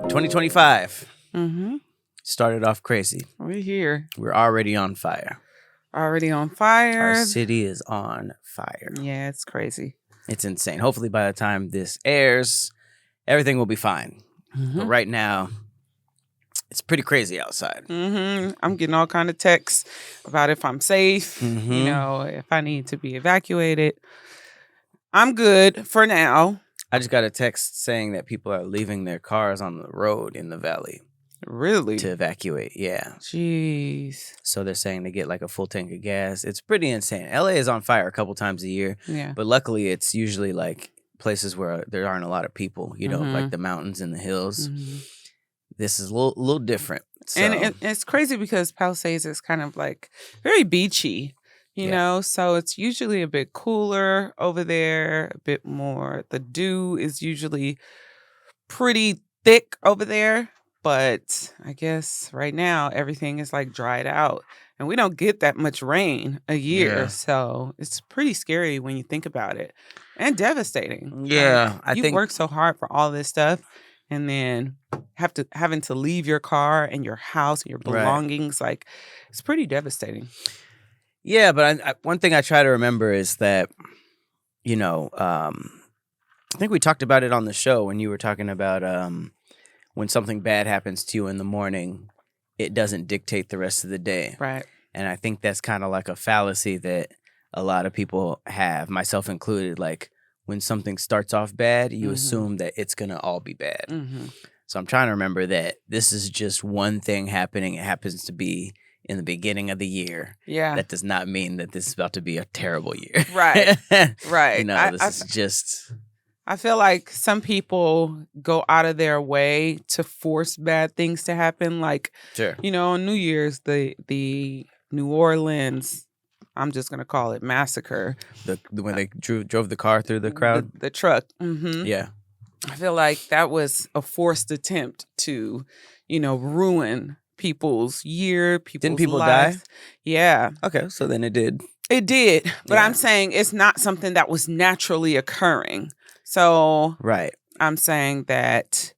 $2025 Mm-hmm. started off crazy. We're here. We're already on fire. Already on fire. Our city is on fire. Yeah, it's crazy. It's insane. Hopefully by the time this airs, everything will be fine. Mm-hmm. But right now, it's pretty crazy outside. Mm-hmm. I'm getting all kind of texts about if I'm safe, Mhm. you know, if I need to be evacuated. I'm good for now. I just got a text saying that people are leaving their cars on the road in the valley Really? to evacuate. Yeah. Jeez. So they're saying to get like a full tank of gas. It's pretty insane. LA is on fire a couple times a year. Yeah. But luckily, it's usually like places where there aren't a lot of people, you know, Mhm. like the mountains and the hills. Mhm. This is a little different. So, And it's crazy because Palisades is kind of like very beachy, you Yeah. know? So it's usually a bit cooler over there, a bit more. The dew is usually pretty thick over there. But I guess right now everything is like dried out. And we don't get that much rain a year. Yeah. So it's pretty scary when you think about it. And devastating. Yeah, Like, you work so hard for all this stuff. And then having to leave your car and your house and your belongings, like it's pretty devastating. Yeah, but I, one thing I try to remember is that, you know, I think we talked about it on the show when you were talking about when something bad happens to you in the morning, it doesn't dictate the rest of the day. Right. And I think that's kind of like a fallacy that a lot of people have, myself included. Like when something starts off bad, you assume that it's going to all be bad. Mm-hmm. So I'm trying to remember that this is just one thing happening. It happens to be in the beginning of the year. Yeah. That does not mean that this is about to be a terrible year. Right. Right. You know, this is just... I feel like some people go out of their way to force bad things to happen. Like, Sure. you know, on New Year's, the New Orleans, I'm just going to call it massacre. When they drove the car through the crowd? The truck. Mm-hmm. Yeah. I feel like that was a forced attempt to, you know, ruin people's year, Didn't people lives. die? Yeah. Okay, so then it did. It did. But Yeah. I'm saying it's not something that was naturally occurring. So Right. I'm saying that,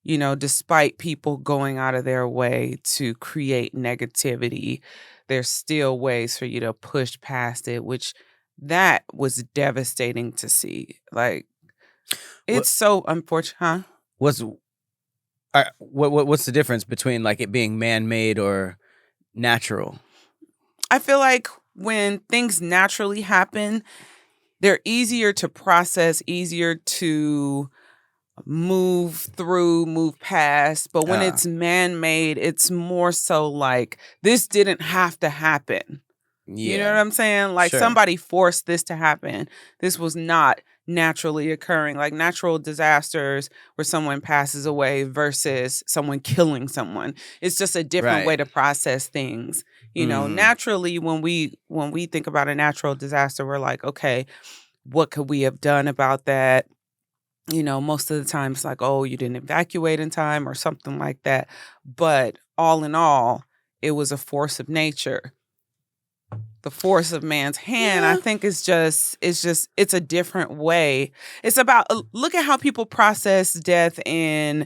you know, despite people going out of their way to create negativity, there's still ways for you to push past it, which that was devastating to see. Like, it's so unfortunate, huh? What's the difference between like it being man-made or natural? I feel like when things naturally happen, they're easier to process, easier to move through, move past. But when it's man-made, it's more so like this didn't have to happen. Yeah. You know what I'm saying? Like Sure. somebody forced this to happen. This was not naturally occurring. Like natural disasters where someone passes away versus someone killing someone. It's just a different way to process things. You know, naturally when we think about a natural disaster, we're like, okay, what could we have done about that? You know, most of the time it's like, oh, you didn't evacuate in time or something like that. But all in all, it was a force of nature. The force of man's hand, I think it's a different way. It's about, look at how people process death in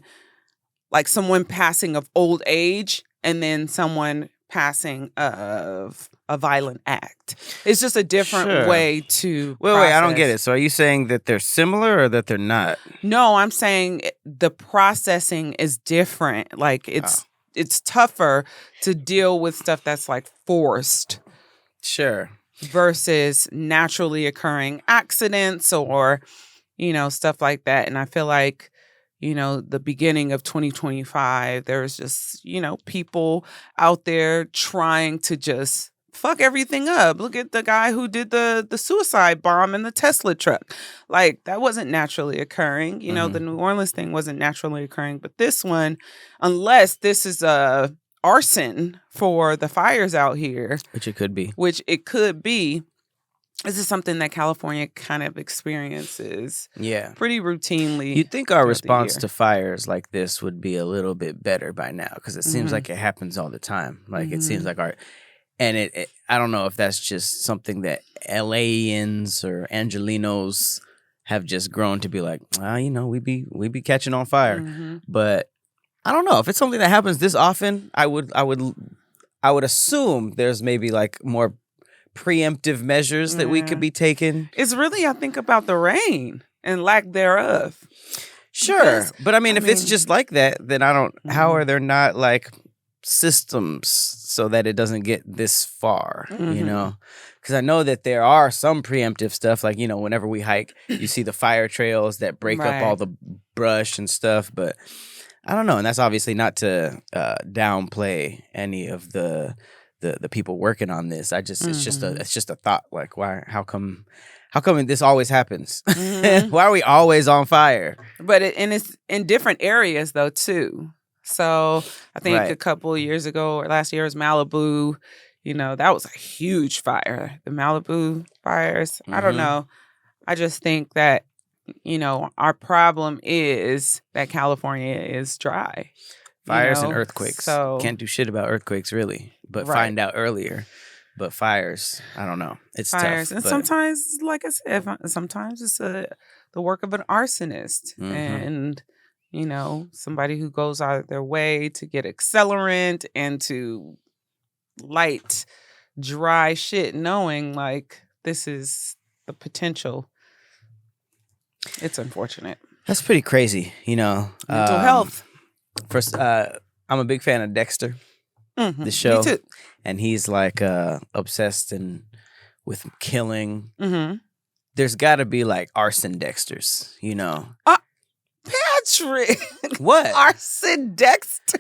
like someone passing of old age and then someone passing of a violent act. It's just a different way to process. Wait, I don't get it. So are you saying that they're similar or that they're not? No, I'm saying the processing is different. Like it's tougher to deal with stuff that's like forced. Sure. Versus naturally occurring accidents or, you know, stuff like that. And I feel like, you know, the beginning of 2025, there's just, you know, people out there trying to just fuck everything up. Look at the guy who did the suicide bomb in the Tesla truck. Like, that wasn't naturally occurring. You know, the New Orleans thing wasn't naturally occurring. But this one, unless this is a arson for the fires out here. Which it could be. This is something that California kind of experiences pretty routinely. You'd think our response to fires like this would be a little bit better by now because it seems like it happens all the time. Like it seems like I don't know if that's just something that LAians or Angelinos have just grown to be like, we be catching on fire. Mm-hmm. But I don't know if it's something that happens this often. I would assume there's maybe like more preemptive measures that we could be taking. It's really, I think about the rain and lack thereof. Sure. Because, but I mean, if it's just like that, then how are there not like systems so that it doesn't get this far, Because I know that there are some preemptive stuff, like, whenever we hike, you see the fire trails that break up all the brush and stuff, but I don't know. And that's obviously not to downplay any of the people working on this. it's just a thought, like, how come this always happens? Why are we always on fire? But it's in different areas though too. So I think a couple of years ago or last year was Malibu. That was a huge fire. The Malibu fires. I don't know. I just think that our problem is that California is dry. Fires and earthquakes. So can't do shit about earthquakes really, but find out earlier. But fires, I don't know. It's fires, tough. And sometimes, like I said, sometimes it's the work of an arsonist, and somebody who goes out of their way to get accelerant and to light dry shit, knowing like this is the potential. It's unfortunate. That's pretty crazy, Mental health. First, I'm a big fan of Dexter, the show. Me too. And he's like obsessed with killing. Mm-hmm. There's got to be like arson Dexters, Patrick. What? Arson Dexter.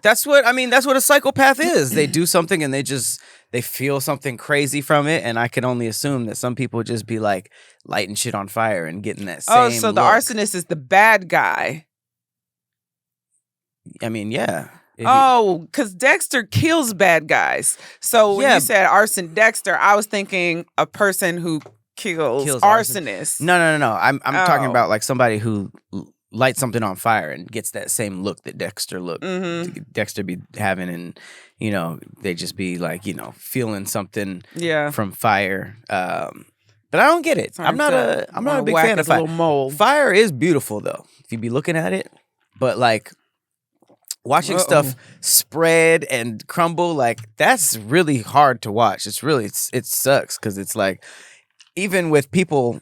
That's what a psychopath is. They do something and they feel something crazy from it, and I can only assume that some people just be like lighting shit on fire and getting that same so the arsonist is the bad guy. I mean, yeah. Because Dexter kills bad guys. So when you said arson Dexter, I was thinking a person who kills arsonists. No. I'm talking about like somebody who lights something on fire and gets that same look that Dexter Dexter be having, and they just be like feeling something from fire. But I don't get it. I'm not a big fan of fire. Fire is beautiful though, if you be looking at it, but like watching stuff spread and crumble, like that's really hard to watch. It sucks because it's like, even with people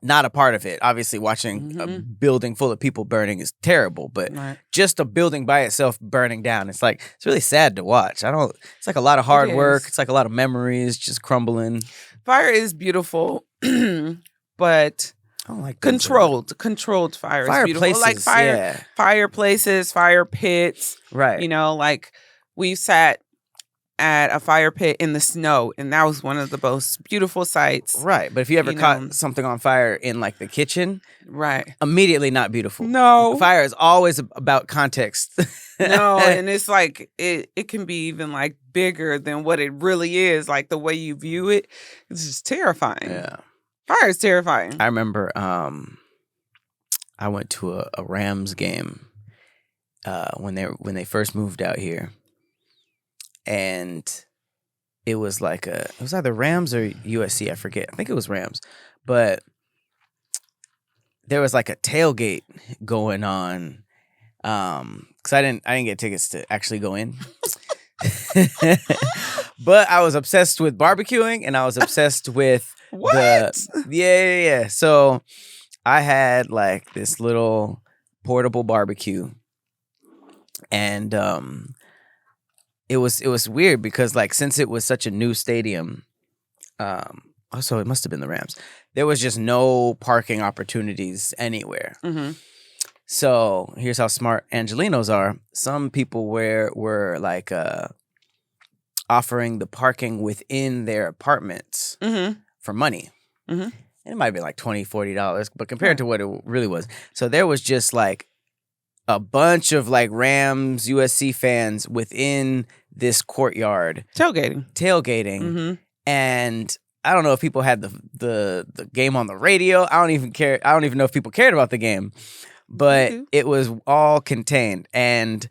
not a part of it, obviously watching a building full of people burning is terrible, but just a building by itself burning down, it's really sad to watch. It's like a lot of hard work. It's like a lot of memories just crumbling. Fire is beautiful, but I don't like controlled fire is beautiful. Places, like fireplaces, fire pits. Right. Like we sat at a fire pit in the snow, and that was one of the most beautiful sights. Right. But if you ever caught something on fire in like the kitchen, immediately not beautiful. No. Fire is always about context. No, and it's like it can be even like bigger than what it really is. Like the way you view it, it's just terrifying. Yeah. Fire is terrifying. I remember I went to a Rams game when they first moved out here, and it was it was either Rams or USC, I forget. I think it was Rams, but there was like a tailgate going on, because I didn't get tickets to actually go in. But I was obsessed with barbecuing, and I was obsessed with what? Yeah. So I had like this little portable barbecue, and it was weird because like since it was such a new stadium, also it must have been the Rams. There was just no parking opportunities anywhere. Mm-hmm. So here's how smart Angelinos are. Some people were like offering the parking within their apartments for money. Mm-hmm. And it might be like $20, $40, but compared to what it really was. So there was just like a bunch of like Rams, USC fans within this courtyard. Tailgating. Mm-hmm. And I don't know if people had the game on the radio. I don't even care. I don't even know if people cared about the game. But it was all contained. And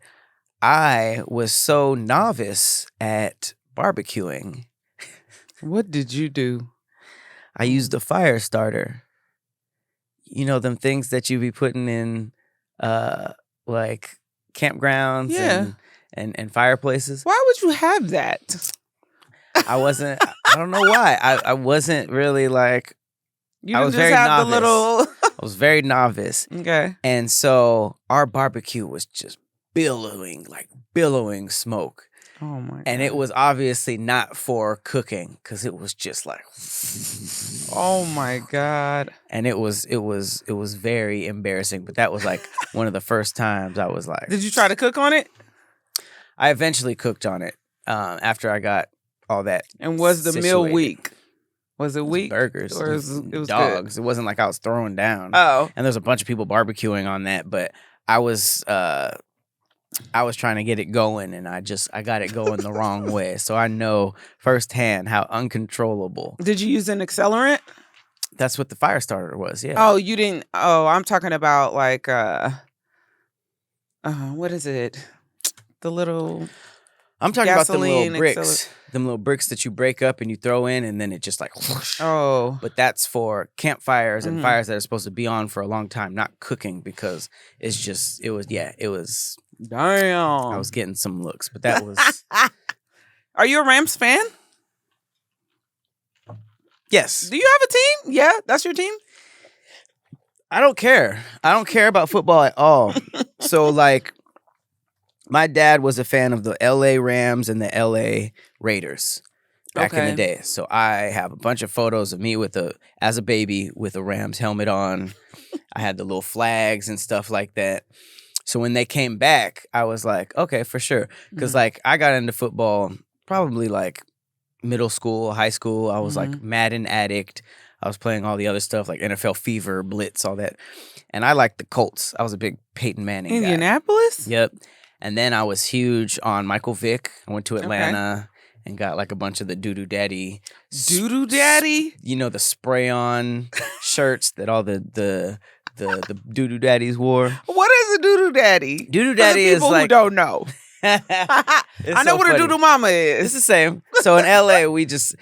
I was so novice at barbecuing. What did you do? I used a fire starter. them things that you be putting in like campgrounds Yeah. and fireplaces. Why would you have that? I don't know why. I wasn't really like, You I didn't was just very have novice. the little. I was very novice. Okay. And so our barbecue was just billowing smoke. Oh my god. And it was obviously not for cooking because it was just like, oh my god. And it was very embarrassing. But that was like one of the first times I was like, Did you try to cook on it? I eventually cooked on it after I got all that. And was the meal situated. weak? Was it weak? Burgers, or it was dogs. Good? It wasn't like I was throwing down. Oh, and there's a bunch of people barbecuing on that, but I was trying to get it going, and I got it going the wrong way. So I know firsthand how uncontrollable. Did you use an accelerant? That's what the fire starter was. Yeah. Oh, you didn't. Oh, I'm talking about like what is it? The little. I'm talking about them little bricks. Accelerant. Them little bricks that you break up and you throw in, and then it just like whoosh. Oh. But that's for campfires and fires that are supposed to be on for a long time, not cooking, because it was. Damn. I was getting some looks, but that was. Are you a Rams fan? Yes. Do you have a team? Yeah, that's your team? I don't care. I don't care about football at all. So like, my dad was a fan of the LA Rams and the LA Raiders back in the day. So I have a bunch of photos of me as a baby with a Rams helmet on. I had the little flags and stuff like that. So when they came back, I was like, okay, for sure. Because like I got into football probably like middle school, high school. I was like Madden addict. I was playing all the other stuff like NFL Fever, Blitz, all that. And I liked the Colts. I was a big Peyton Manning guy. Indianapolis? Yep. And then I was huge on Michael Vick. I went to Atlanta and got like a bunch of the Doo-Doo Daddy. Doo-Doo Daddy? The spray-on shirts that all the Doo-Doo Daddies wore. What is a Doo-Doo Daddy? Doo-Doo Daddy is like... people who don't know. I know what a Doo-Doo Mama is. It's the same. So in LA, we just...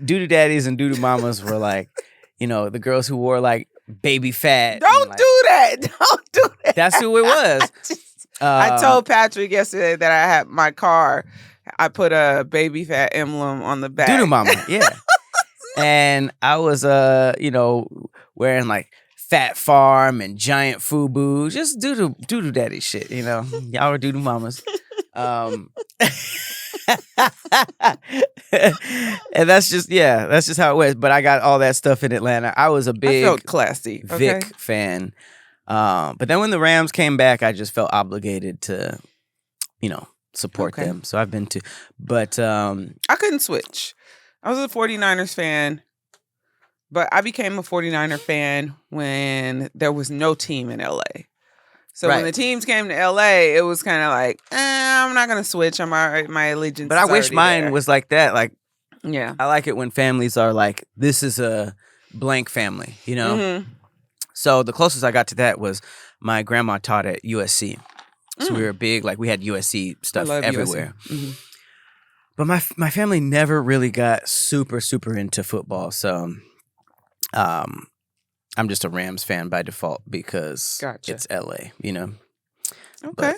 Doo-Doo Daddies and Doo-Doo Mamas were like, the girls who wore like baby fat. Don't do that. Don't do that. That's who it was. I told Patrick yesterday that I had my car. I put a baby fat emblem on the back. Doo-Doo Mama, yeah. And I was, wearing like Fat Farm and Giant Fubu, just Doo-Doo Daddy shit, Y'all were Doo-Doo Mamas. And that's just how it was. But I got all that stuff in Atlanta. I was a big I felt classy. Vic fan. But then when the Rams came back, I just felt obligated to, support them. So I've been to, but I couldn't switch. I was a 49ers fan, but I became a 49er fan when there was no team in LA. So when the teams came to LA, it was kind of like, I'm not going to switch. I'm all right. My allegiance But I wish mine there. was like that. Like, yeah. I like it when families are like, this is a blank family, So the closest I got to that was my grandma taught at USC. So we were big, like we had USC stuff everywhere. USC. But my family never really got super, super into football. So I'm just a Rams fan by default because it's LA, Okay.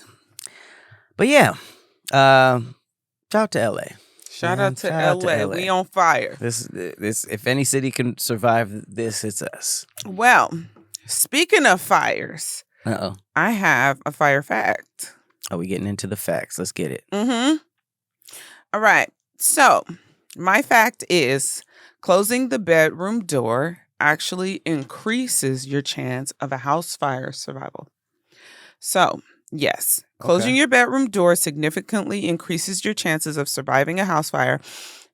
But yeah, shout out to LA. Shout out to LA. We on fire. This if any city can survive this, it's us. Well, speaking of fires, I have a fire fact. Are we getting into the facts? Let's get it. All right. So, my fact is closing the bedroom door actually increases your chance of a house fire survival. So, yes, closing your bedroom door significantly increases your chances of surviving a house fire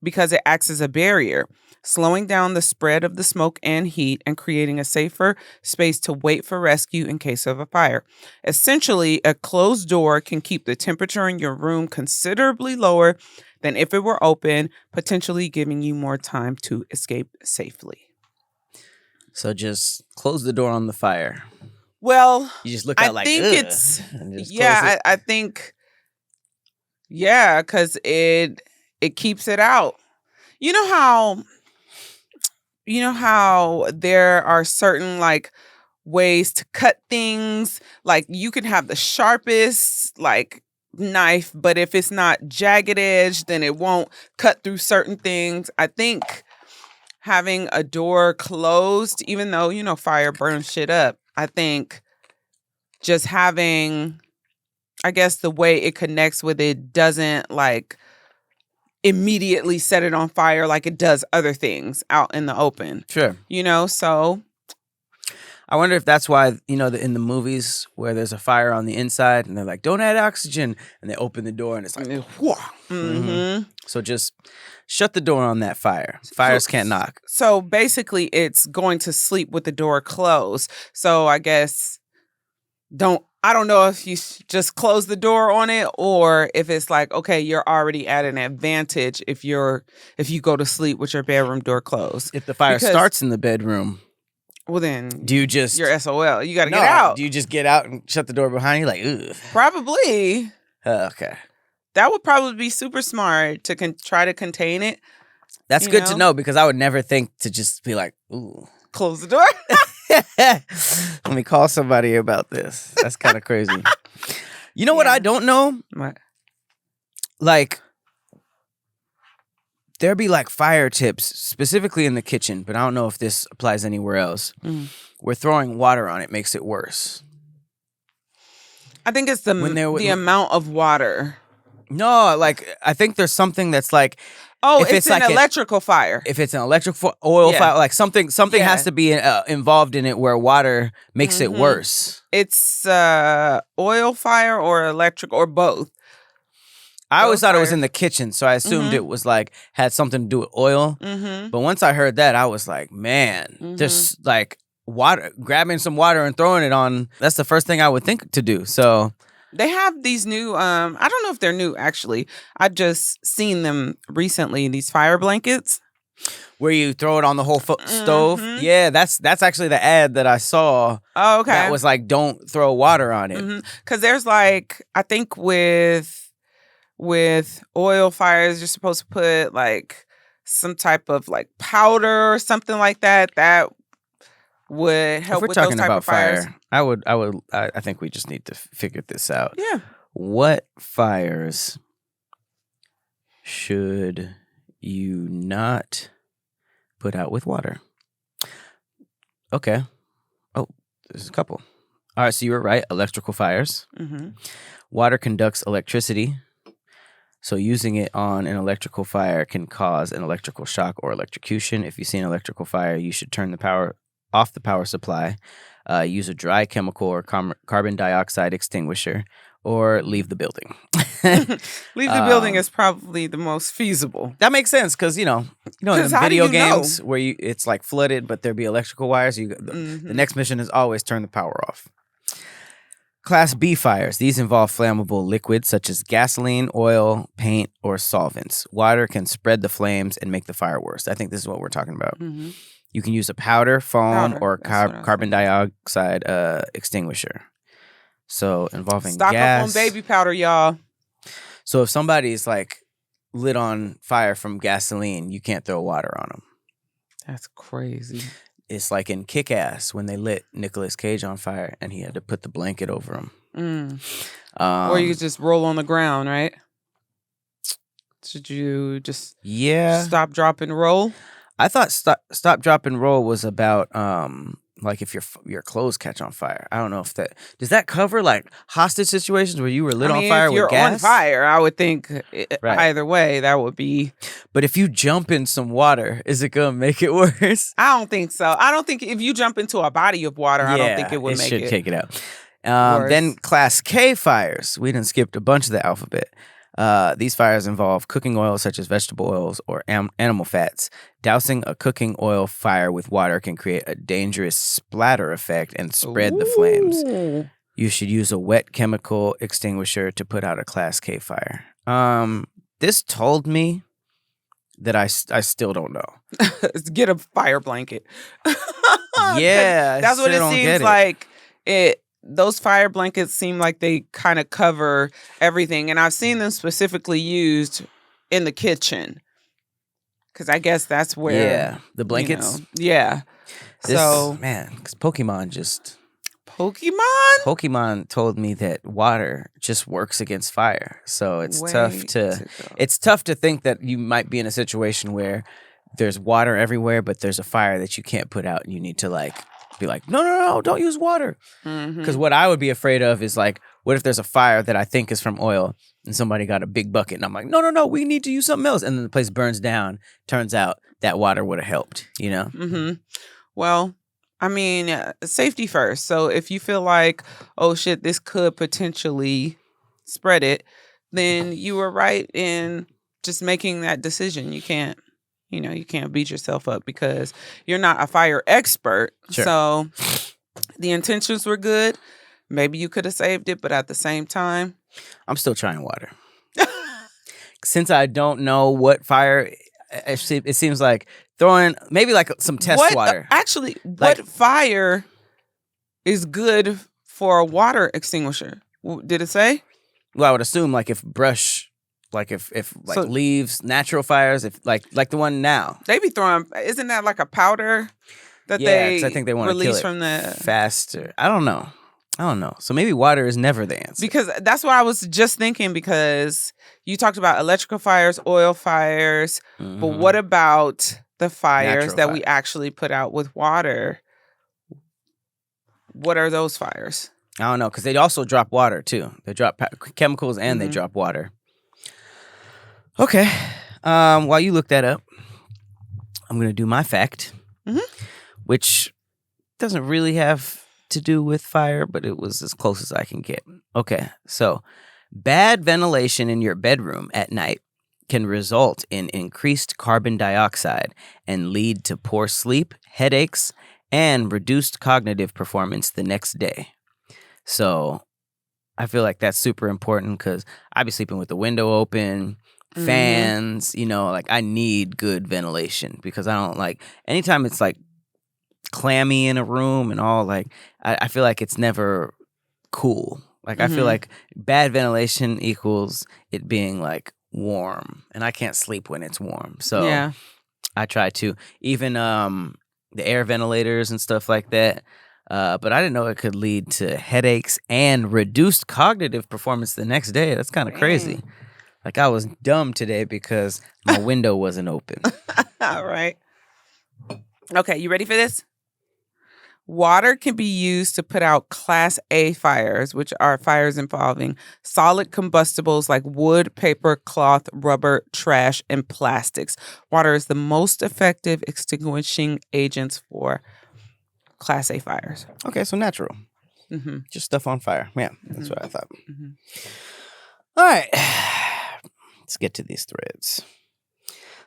because it acts as a barrier, slowing down the spread of the smoke and heat and creating a safer space to wait for rescue in case of a fire. Essentially, a closed door can keep the temperature in your room considerably lower than if it were open, potentially giving you more time to escape safely. So just close the door on the fire. Well, you just look out like, think it's I think because it keeps it out. You know how there are certain like ways to cut things. Like you can have the sharpest like knife, but if it's not jagged edge, then it won't cut through certain things. I think having a door closed, even though, fire burns shit up, I think just having, I guess the way it connects with it doesn't like immediately set it on fire like it does other things out in the open. Sure. So I wonder if that's why, in the movies where there's a fire on the inside and they're like, don't add oxygen. And they open the door and it's like, whoa. Mm-hmm. So just shut the door on that fire. Fires can't knock. So basically it's going to sleep with the door closed. So I guess I don't know if you just close the door on it or if it's like, okay, you're already at an advantage if you go to sleep with your bedroom door closed. If the fire starts in the bedroom, well then do you just you're SOL. You got to get out. Do you just get out and shut the door behind you? Like, ugh. Probably. Okay. That would probably be super smart to try to contain it. That's good to know because I would never think to just be like, ooh. Close the door. Let me call somebody about this. That's kind of crazy. You know what I don't know? What? Like, there be like fire tips, specifically in the kitchen, but I don't know if this applies anywhere else. Where throwing water on it makes it worse. I think it's the amount of water. No, like, I think there's something that's like... Oh, it's an electrical fire. If it's an electrical oil fire, like something has to be involved in it where water makes it worse. It's oil fire or electric or both. I always thought it was in the kitchen, so I assumed it was like had something to do with oil. But once I heard that, I was like, man, just like water, grabbing some water and throwing it on. That's the first thing I would think to do. So they have these new, I don't know if they're new actually. I just seen them recently. These fire blankets. Where you throw it on the whole stove. Yeah, that's actually the ad that I saw. Oh, okay. That was like, don't throw water on it. Because there's like, I think with oil fires, you're supposed to put like some type of like powder or something like that. That would help with those type of fires. I think we just need to figure this out. Yeah. What fires should you not put out with water? Okay. Oh, there's a couple. All right, so you were right. Electrical fires. Water conducts electricity. So using it on an electrical fire can cause an electrical shock or electrocution. If you see an electrical fire, you should turn the power off the power supply, use a dry chemical or carbon dioxide extinguisher, or leave the building. Leave the building is probably the most feasible. That makes sense because, in video games where it's like flooded, but there be electrical wires, the next mission is always turn the power off. Class B fires. These involve flammable liquids such as gasoline, oil, paint, or solvents. Water can spread the flames and make the fire worse. I think this is what we're talking about. You can use a powder, foam, or carbon dioxide extinguisher. So involving Stock gas. up on baby powder, y'all. So if somebody's like lit on fire from gasoline, you can't throw water on them. That's crazy. It's like in Kick-Ass when they lit Nicolas Cage on fire and he had to put the blanket over him. Or you could just roll on the ground, right? Should you just stop, drop, and roll? I thought stop, drop, and roll was about like if your clothes catch on fire. I don't know if does that cover like hostage situations where you were lit on fire with gas? If you're on fire, I would think either way that would be. But if you jump in some water, is it gonna make it worse? I don't think so. I don't think if you jump into a body of water, I don't think it would make it. It should take it out. Then Class K fires. We done skipped a bunch of the alphabet. These fires involve cooking oils such as vegetable oils or animal fats. Dousing a cooking oil fire with water can create a dangerous splatter effect and spread the flames. You should use a wet chemical extinguisher to put out a Class K fire. This told me that I still don't know. Get a fire blanket. Yeah, that's what it seems like. Those fire blankets seem like they kind of cover everything. And I've seen them specifically used in the kitchen. Because I guess that's where... Yeah, the blankets? So, because Pokemon Pokemon? Pokemon told me that water just works against fire. So it's Way tough to go. it's tough to think that you might be in a situation where there's water everywhere, but there's a fire that you can't put out, and you need to like be like, no, don't use water. Because what I would be afraid of is like, what if there's a fire that I think is from oil, and somebody got a big bucket, and I'm like, no, we need to use something else, and then the place burns down. Turns out that water would have helped, you know? Well, I mean, safety first. So if you feel like, oh shit, this could potentially spread it, then you were right in just making that decision. You can't beat yourself up because you're not a fire expert. Sure. So the intentions were good. Maybe you could have saved it, but at the same time, I'm still trying water. Since I don't know what fire, it seems like throwing maybe like some test water. Actually, what fire is good for a water extinguisher? Did it say? Well, I would assume like if leaves, natural fires, if like the one now. They be throwing, isn't that like a powder that I think they want to release kill it from the faster. I don't know. So maybe water is never the answer. Because that's what I was just thinking, because you talked about electrical fires, oil fires, but what about the fires that we actually put out with water? What are those fires? I don't know, because they also drop water too. They drop chemicals and they drop water. Okay. While you look that up, I'm going to do my fact, which doesn't really have to do with fire, but it was as close as I can get. Okay, so bad ventilation in your bedroom at night can result in increased carbon dioxide and lead to poor sleep, headaches, and reduced cognitive performance the next day. So I feel like that's super important because I be sleeping with the window open, fans, like I need good ventilation because I don't like, anytime it's like clammy in a room and all, like I feel like it's never cool. Like I feel like bad ventilation equals it being like warm, and I can't sleep when it's warm. So I try to, even the air ventilators and stuff like that. But I didn't know it could lead to headaches and reduced cognitive performance the next day. That's kind of crazy. Like I was dumb today because my window wasn't open. All right. Okay, you ready for this? Water can be used to put out Class A fires, which are fires involving solid combustibles like wood, paper, cloth, rubber, trash, and plastics. Water is the most effective extinguishing agents for Class A fires. Okay, so natural. Just stuff on fire. Yeah, that's what I thought. All right. Let's get to these threads.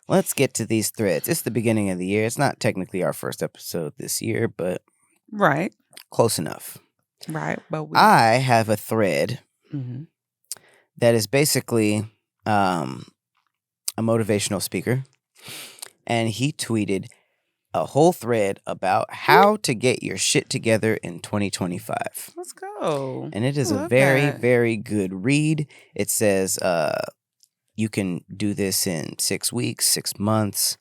It's the beginning of the year. It's not technically our first episode this year, but right, close enough. Right, but I have a thread that is basically a motivational speaker, and he tweeted a whole thread about how to get your shit together in 2025. Let's go. And it is a very, very good read. It says you can do this in 6 weeks, 6 months.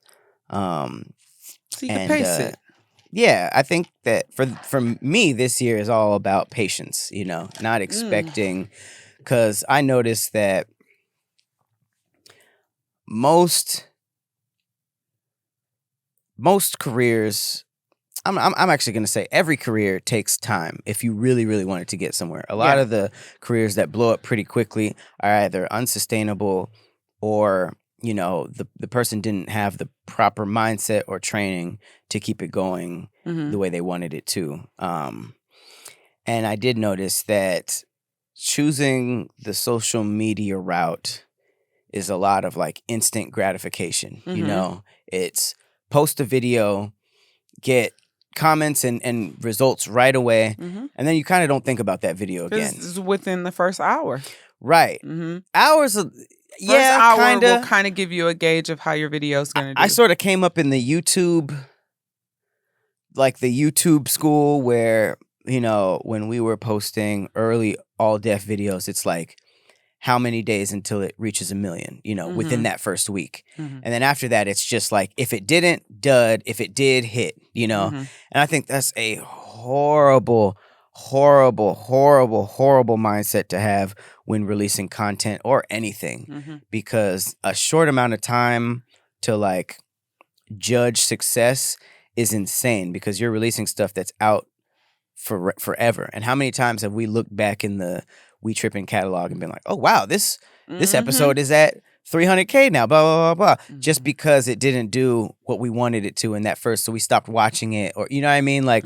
So you can pace it. Yeah, I think that for me, this year is all about patience, not expecting, because I noticed that most careers, I'm actually going to say every career takes time if you really, really wanted to get somewhere. A lot of the careers that blow up pretty quickly are either unsustainable or, the person didn't have the proper mindset or training to keep it going the way they wanted it to. And I did notice that choosing the social media route is a lot of like instant gratification. It's post a video, get comments and results right away, and then you kind of don't think about that video again. This is within the first hour. Right. Hours of... First hour will kind of give you a gauge of how your video is going to do. I sort of came up in the YouTube school where, when we were posting early all deaf videos, it's like how many days until it reaches 1 million, within that first week. Mm-hmm. And then after that, it's just like, if it didn't, dud, if it did, hit, Mm-hmm. And I think that's a horrible, horrible, horrible, horrible mindset to have when releasing content or anything, because a short amount of time to like judge success is insane, because you're releasing stuff that's out for forever. And how many times have we looked back in the We Trippin' catalog and been like, oh wow, this episode is at 300K now, blah blah blah blah, just because it didn't do what we wanted it to in that first, so we stopped watching it, or you know what I mean? Like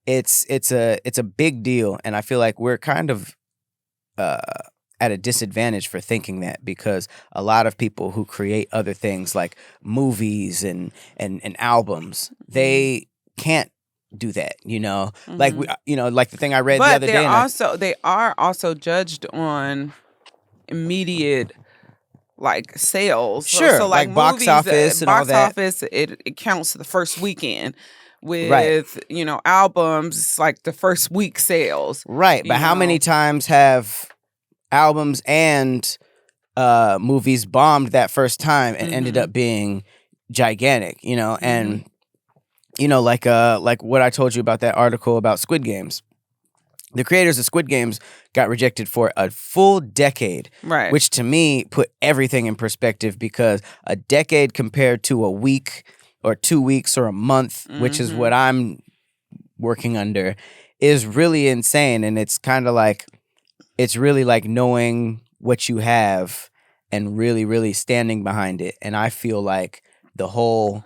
it's a big deal, and I feel like we're kind of at a disadvantage for thinking that, because a lot of people who create other things like movies and albums, they can't do that, like we, like the thing I read the other day. They are also judged on immediate like sales. Sure, so like box movies, office and all that. Box office, it counts the first weekend. With albums, it's like the first week sales. Right, but how many times have albums and movies bombed that first time and ended up being gigantic, and like what I told you about that article about Squid Games. The creators of Squid Games got rejected for a full decade, right? Which to me put everything in perspective, because a decade compared to a week or 2 weeks or a month, which is what I'm working under, is really insane. And it's kind of like, it's really like knowing what you have and really, really standing behind it. And I feel like the whole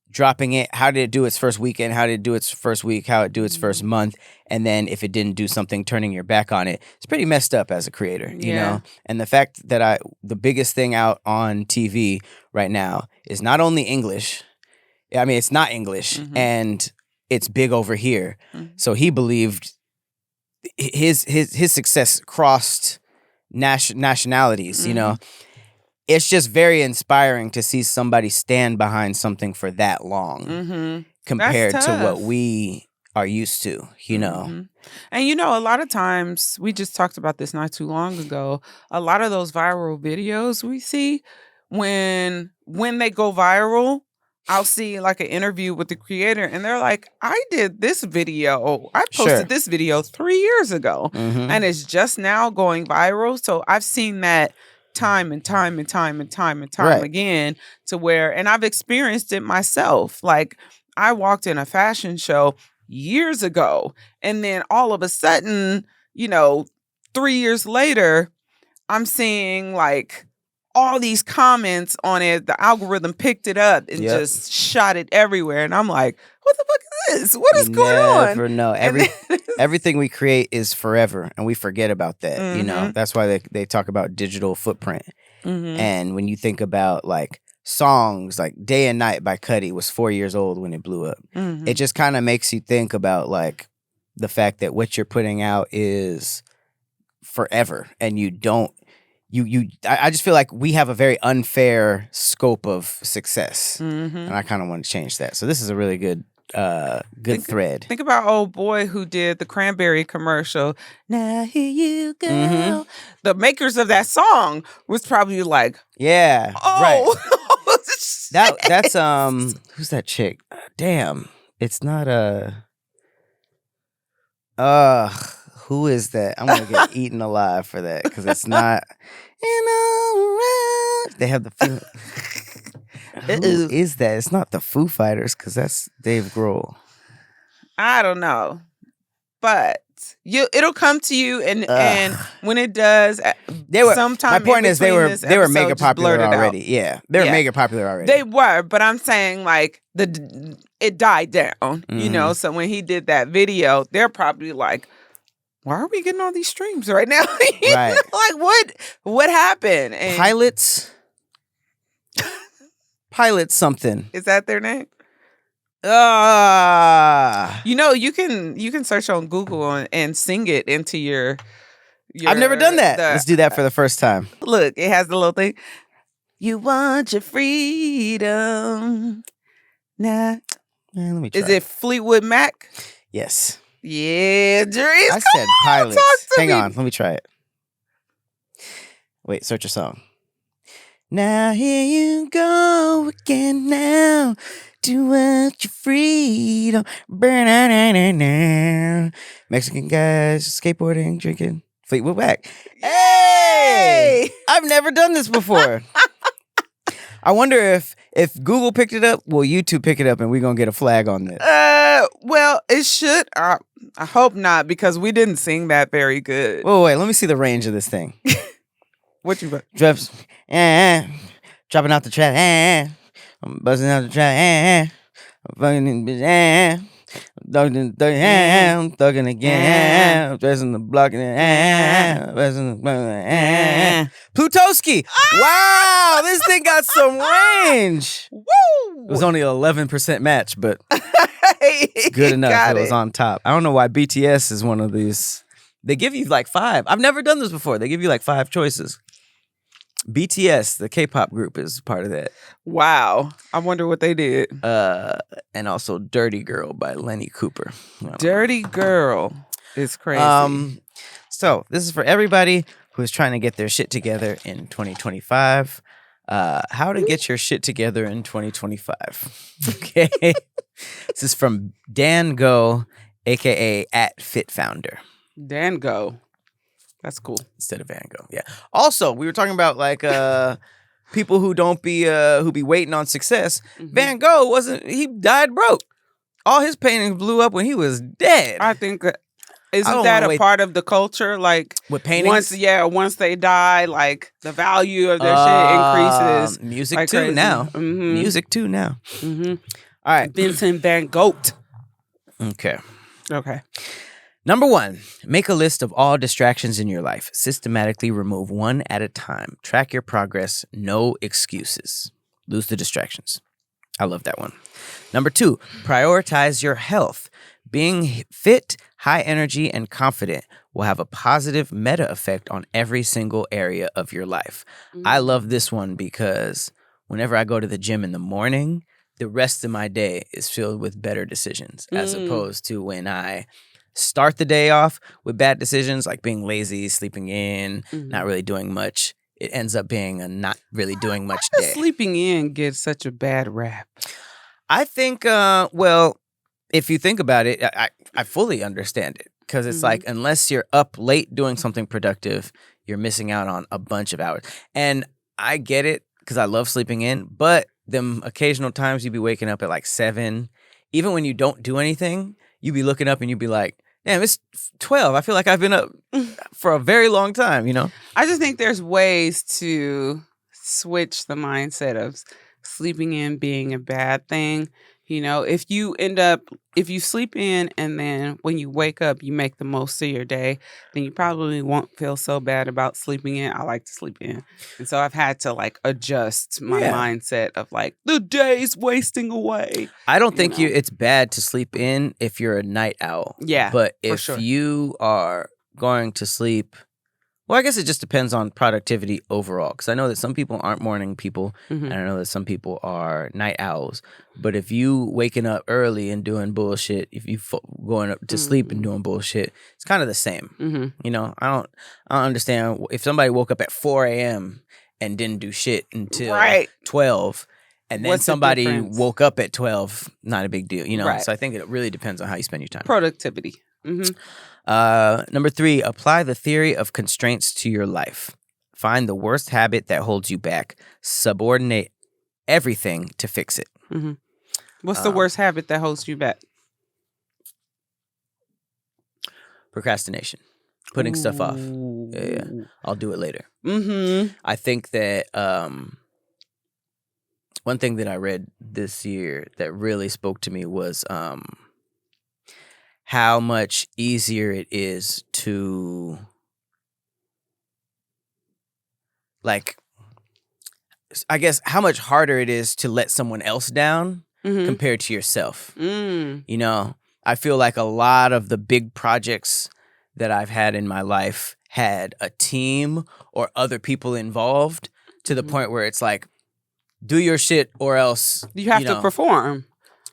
dropping it, how did it do its first weekend, how did it do its first week, how it do its first month, and then if it didn't do something, turning your back on it, it's pretty messed up as a creator, you know? And the fact that the biggest thing out on TV right now is not only English, I mean, it's not English, and it's big over here. So he believed his success crossed nationalities, It's just very inspiring to see somebody stand behind something for that long compared to what we are used to, And a lot of times, we just talked about this not too long ago, a lot of those viral videos we see, when they go viral, I'll see like an interview with the creator and they're like, I did this video, I posted this video 3 years ago and it's just now going viral. So I've seen that time and time again, to where, and I've experienced it myself. Like, I walked in a fashion show years ago, and then all of a sudden, 3 years later, I'm seeing like all these comments on it. The algorithm picked it up and just shot it everywhere. And I'm like, what the fuck is this? What is going on? You never know. Everything we create is forever, and we forget about that. That's why they talk about digital footprint. And when you think about like songs like Day and Night by Cudi was 4 years old when it blew up. It just kind of makes you think about like the fact that what you're putting out is forever, and you don't I just feel like we have a very unfair scope of success, and I kind of want to change that. So this is a really good thread. Think about old boy who did the Cranberry commercial. Now here you go. The makers of that song was probably like, right. That's who's that chick? Damn, it's not who is that? I'm gonna get eaten alive for that, because it's not. They have the. Who is that? It's not the Foo Fighters, because that's Dave Grohl. I don't know, but it'll come to you, and when it does, my point is they were mega popular already. Yeah, they were mega popular already. They were, but I'm saying like it died down. So when he did that video, they're probably like, why are we getting all these streams right now? Right. Like what happened? And Pilots something. Is that their name? You can search on Google and sing it into your I've never done that. Let's do that for the first time. Look, it has the little thing. You want your freedom. Nah. Let me try. Is it Fleetwood Mac? Yes. Yeah, Drees. I said Pilots. Hang on, let me try it. Wait, search a song. Now here you go again now. Do what your freedom. Mexican guys skateboarding, drinking. Fleetwood Mac. Hey! I've never done this before. I wonder if Google picked it up, will YouTube pick it up and we're going to get a flag on this? Well, it should. I hope not, because we didn't sing that very good. Whoa, wait, let me see the range of this thing. What you got? Drops, dropping out the track, I'm buzzing out the track, I'm fucking bitch, I'm thugging again, I'm dressing the block, Plutowski. Wow, this thing got some range. Woo! It was only an 11% match, but it's good enough. It was on top. I don't know why BTS is one of these. They give you like 5. I've never done this before. They give you like 5 choices. BTS, the K-pop group, is part of that. Wow. I wonder what they did. And also Dirty Girl by Lenny Cooper. Dirty Girl is crazy. So this is for everybody who's trying to get their shit together in 2025. How to get your shit together in 2025. Okay. This is from Dan Go, aka @FitFounder. Dan Go. That's cool. Instead of Van Gogh. Yeah. Also, we were talking about like people who don't be who be waiting on success. Mm-hmm. Van Gogh he died broke. All his paintings blew up when he was dead. I think isn't that a part of the culture? Like with paintings? Once they die, like the value of their shit increases. Music like too crazy. now. Mm-hmm. Music too now. Mm-hmm. All right. Vincent Van Gogh. Okay. Okay. Number 1, make a list of all distractions in your life. Systematically remove one at a time. Track your progress. No excuses. Lose the distractions. I love that one. Number 2, prioritize your health. Being fit, high energy, and confident will have a positive meta effect on every single area of your life. Mm-hmm. I love this one because whenever I go to the gym in the morning, the rest of my day is filled with better decisions as opposed to when I start the day off with bad decisions like being lazy, sleeping in, not really doing much. It ends up being a not really doing much day. Sleeping in gets such a bad rap? I think, well, if you think about it, I fully understand it because it's like unless you're up late doing something productive, you're missing out on a bunch of hours. And I get it because I love sleeping in, but them occasional times you be waking up at like 7, even when you don't do anything, you be looking up and you be like, damn, it's 12. I feel like I've been up for a very long time, you know? I just think there's ways to switch the mindset of sleeping in being a bad thing. You know, if you sleep in and then when you wake up, you make the most of your day, then you probably won't feel so bad about sleeping in. I like to sleep in. And so I've had to like adjust my mindset of like the day's wasting away. I don't think it's bad to sleep in if you're a night owl. Yeah. But if you are going to sleep, well, I guess it just depends on productivity overall. Because I know that some people aren't morning people, and I know that some people are night owls. But if you waking up early and doing bullshit, if you going up to sleep and doing bullshit, it's kind of the same. You know, I don't understand if somebody woke up at 4 a.m. and didn't do shit until 12, and then somebody woke up at 12. Not a big deal, you know. Right. So I think it really depends on how you spend your time. Productivity. Number 3, apply the theory of constraints to your life. Find the worst habit that holds you back. Subordinate everything to fix it. What's the worst habit that holds you back? Procrastination. Putting stuff off. Yeah. I'll do it later. I think that one thing that I read this year that really spoke to me was how much easier it is to, like, I guess how much harder it is to let someone else down compared to yourself. You know, I feel like a lot of the big projects that I've had in my life had a team or other people involved to the point where it's like, do your shit or else you have to perform.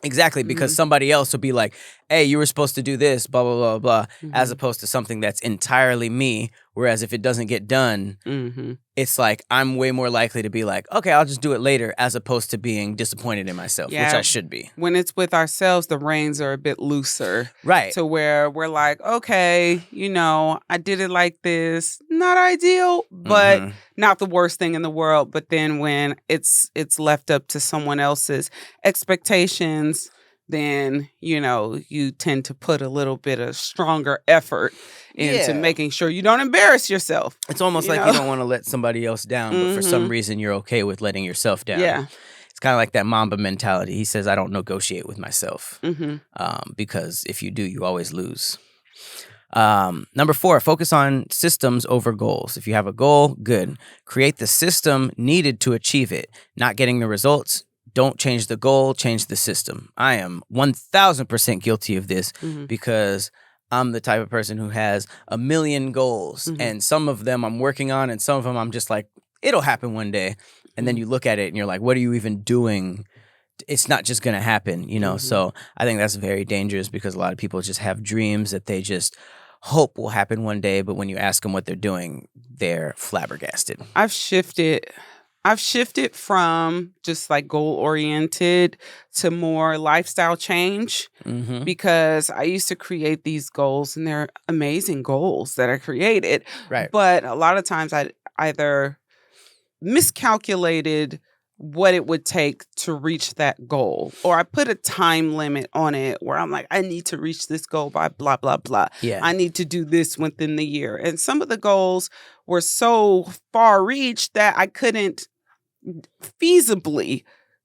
Exactly, because somebody else will be like, hey, you were supposed to do this, blah, blah, blah, blah, as opposed to something that's entirely me Whereas if it doesn't get done, Mm-hmm. it's like I'm way more likely to be like, okay, I'll just do it later, as opposed to being disappointed in myself, which I should be. When it's with ourselves, the reins are a bit looser. Right. To where we're like, okay, I did it like this. Not ideal, but not the worst thing in the world. But then when it's left up to someone else's expectations, then, you tend to put a little bit of stronger effort into making sure you don't embarrass yourself. It's almost like you don't want to let somebody else down, but for some reason you're okay with letting yourself down. Yeah. It's kind of like that Mamba mentality. He says, I don't negotiate with myself because if you do, you always lose. Number 4, focus on systems over goals. If you have a goal, good. Create the system needed to achieve it. Not getting the results, don't change the goal, change the system. I am 1000% guilty of this because I'm the type of person who has a million goals and some of them I'm working on and some of them I'm just like, it'll happen one day. And then you look at it and you're like, what are you even doing? It's not just going to happen, So I think that's very dangerous because a lot of people just have dreams that they just hope will happen one day. But when you ask them what they're doing, they're flabbergasted. I've shifted from just like goal oriented to more lifestyle change because I used to create these goals and they're amazing goals that I created. Right. But a lot of times I either miscalculated what it would take to reach that goal, or I put a time limit on it where I'm like, I need to reach this goal by blah, blah, blah. Yeah. I need to do this within the year. And some of the goals were so far reached that I couldn't feasibly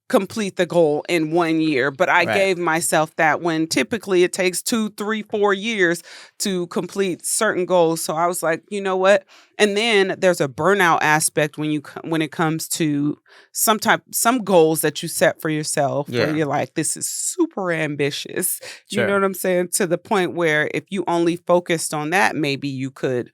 complete the goal in 1 year, but I gave myself that when typically it takes 2, 3, 4 years to complete certain goals. So I was like, you know what? And then there's a burnout aspect when it comes to some goals that you set for yourself where you're like, this is super ambitious. You know what I'm saying? To the point where if you only focused on that, maybe you could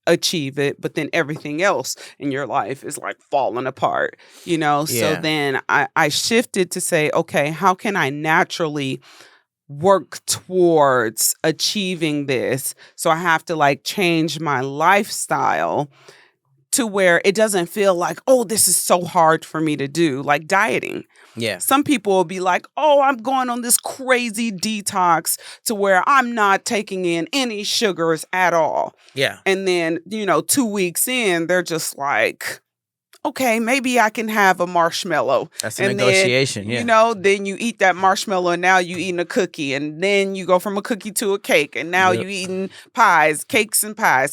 achieve it, but then everything else in your life is like falling apart, So then I shifted to say, okay, how can I naturally work towards achieving this? So I have to like change my lifestyle to where it doesn't feel like, oh, this is so hard for me to do, like dieting. Yeah. Some people will be like, oh, I'm going on this crazy detox to where I'm not taking in any sugars at all. Yeah. And then, 2 weeks in, they're just like, okay, maybe I can have a marshmallow. That's a negotiation, then you eat that marshmallow and now you eating a cookie. And then you go from a cookie to a cake. And now you eating cakes and pies.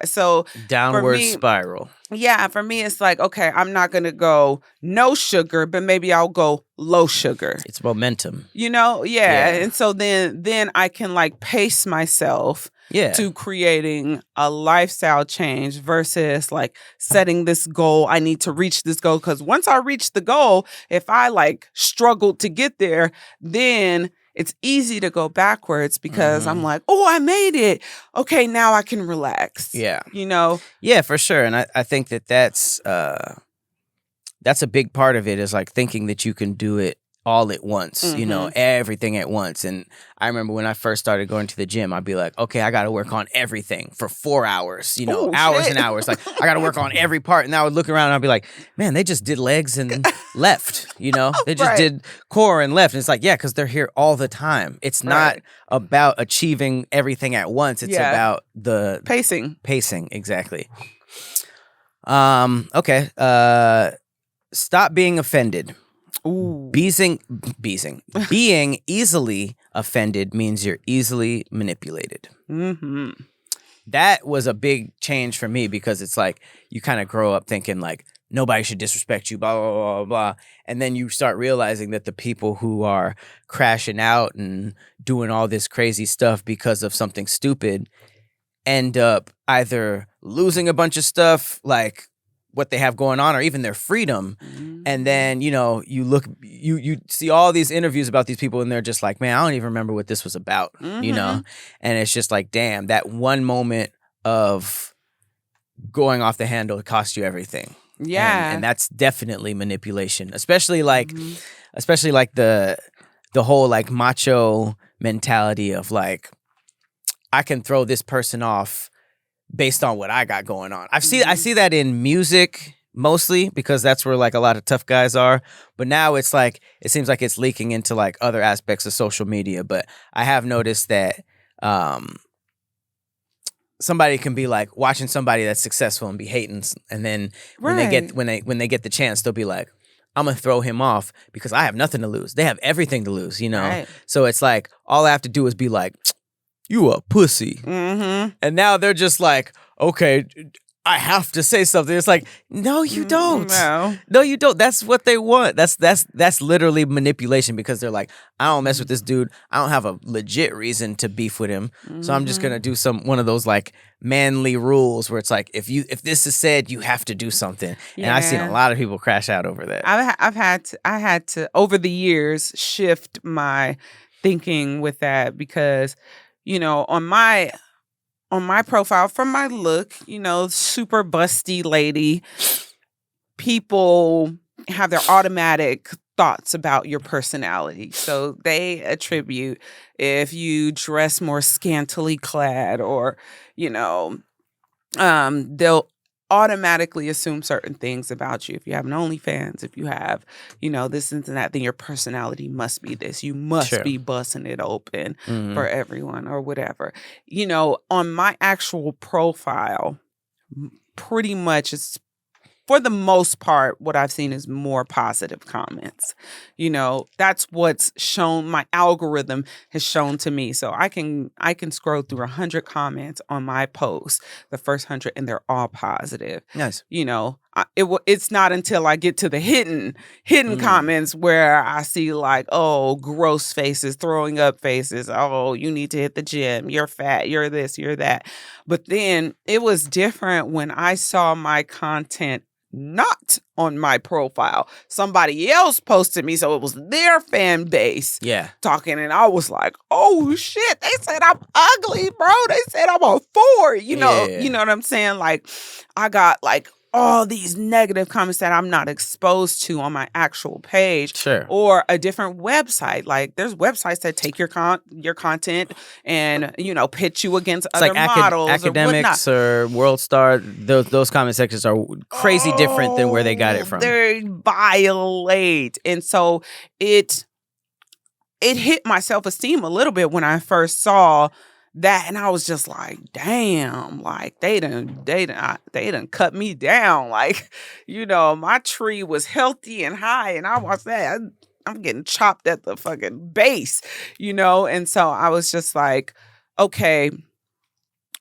So downward spiral. Yeah, for me, it's like, okay, I'm not going to go no sugar, but maybe I'll go low sugar. It's momentum. And so then I can like pace myself to creating a lifestyle change versus like setting this goal. I need to reach this goal because once I reach the goal, if I like struggled to get there, then it's easy to go backwards because I'm like, oh, I made it. Okay, now I can relax. Yeah. Yeah, for sure. And I think that's a big part of it is like thinking that you can do it all at once, everything at once. And I remember when I first started going to the gym, I'd be like, okay, I got to work on everything for 4 hours, hours and hours. Like I got to work on every part. And I would look around and I'd be like, man, they just did legs and left, they just did core and left. And it's like, yeah, because they're here all the time. It's not about achieving everything at once. It's about the pacing. Exactly. Okay. Stop being offended. Ooh. Being easily offended means you're easily manipulated. That was a big change for me because it's like you kind of grow up thinking like nobody should disrespect you, blah, blah, blah, blah, blah. And then you start realizing that the people who are crashing out and doing all this crazy stuff because of something stupid end up either losing a bunch of stuff like what they have going on or even their freedom. And then, you see all these interviews about these people and they're just like, man, I don't even remember what this was about, And it's just like, damn, that one moment of going off the handle cost you everything. Yeah. And that's definitely manipulation, especially like the whole like macho mentality of like, I can throw this person off based on what I got going on. I see that in music mostly because that's where like a lot of tough guys are. But now it's like it seems like it's leaking into like other aspects of social media. But I have noticed that somebody can be like watching somebody that's successful and be hating, and then when they get the chance, they'll be like, I'm gonna throw him off because I have nothing to lose. They have everything to lose, you know. Right. So it's like all I have to do is be like, you a pussy, and now they're just like, okay, I have to say something. It's like, no, you don't. No, you don't. That's what they want. That's literally manipulation because they're like, I don't mess with this dude. I don't have a legit reason to beef with him. So I'm just gonna do one of those like manly rules where it's like, if this is said, you have to do something. And I've seen a lot of people crash out over that. I had to over the years shift my thinking with that because, you know, on my profile, from my look, you know, super busty lady, people have their automatic thoughts about your personality. So they attribute if you dress more scantily clad or, you know, they'll automatically assume certain things about you. If you have an OnlyFans, if you have, you know, this and that, then your personality must be this. You must be busting it open for everyone or whatever. You know, on my actual profile, pretty much it's for the most part, what I've seen is more positive comments. You know, that's what's shown. My algorithm has shown to me. So I can scroll through 100 comments on my post, the first 100, and they're all positive. Nice. You know, it's not until I get to the hidden comments where I see like, oh, gross faces, throwing up faces. Oh, you need to hit the gym. You're fat. You're this. You're that. But then it was different when I saw my content not on my profile. Somebody else posted me, so it was their fan base talking, and I was like, oh shit, they said I'm ugly, bro. They said I'm a 4. You know what I'm saying? Like, I got like all these negative comments that I'm not exposed to on my actual page or a different website. Like there's websites that take your content and, you know, pitch you against other models academics or World Star. Those comment sections are crazy different than where they got it from. They violate. And so it hit my self-esteem a little bit when I first saw that, and I was just like, damn, like they done cut me down. Like, you know, my tree was healthy and high, and I watched that. I'm getting chopped at the fucking base, you know? And so I was just like, okay,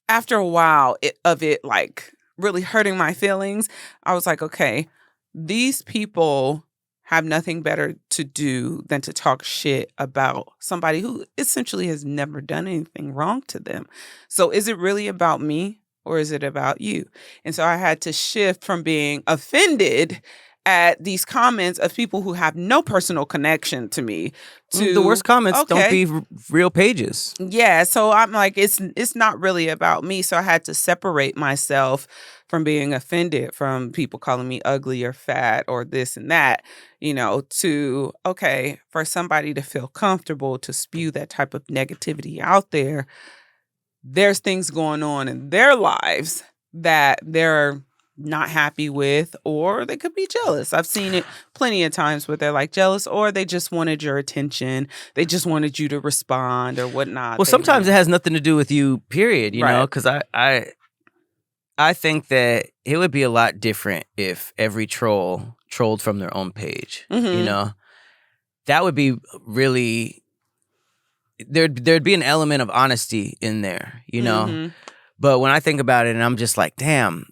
after a while of it like really hurting my feelings, I was like, okay, these people have nothing better to do than to talk shit about somebody who essentially has never done anything wrong to them. So is it really about me or is it about you? And so I had to shift from being offended at these comments of people who have no personal connection to me to the worst comments don't be real pages. Yeah, so I'm like, it's not really about me. So I had to separate myself from being offended from people calling me ugly or fat or this and that, you know, to, okay, for somebody to feel comfortable to spew that type of negativity out there, there's things going on in their lives that they're not happy with, or they could be jealous. I've seen it plenty of times where they're like jealous, or they just wanted your attention. They just wanted you to respond or whatnot. Well, sometimes it has nothing to do with you, period, you know, because I think that it would be a lot different if every troll trolled from their own page, you know? That would be really, there'd be an element of honesty in there, you know? But when I think about it and I'm just like, damn,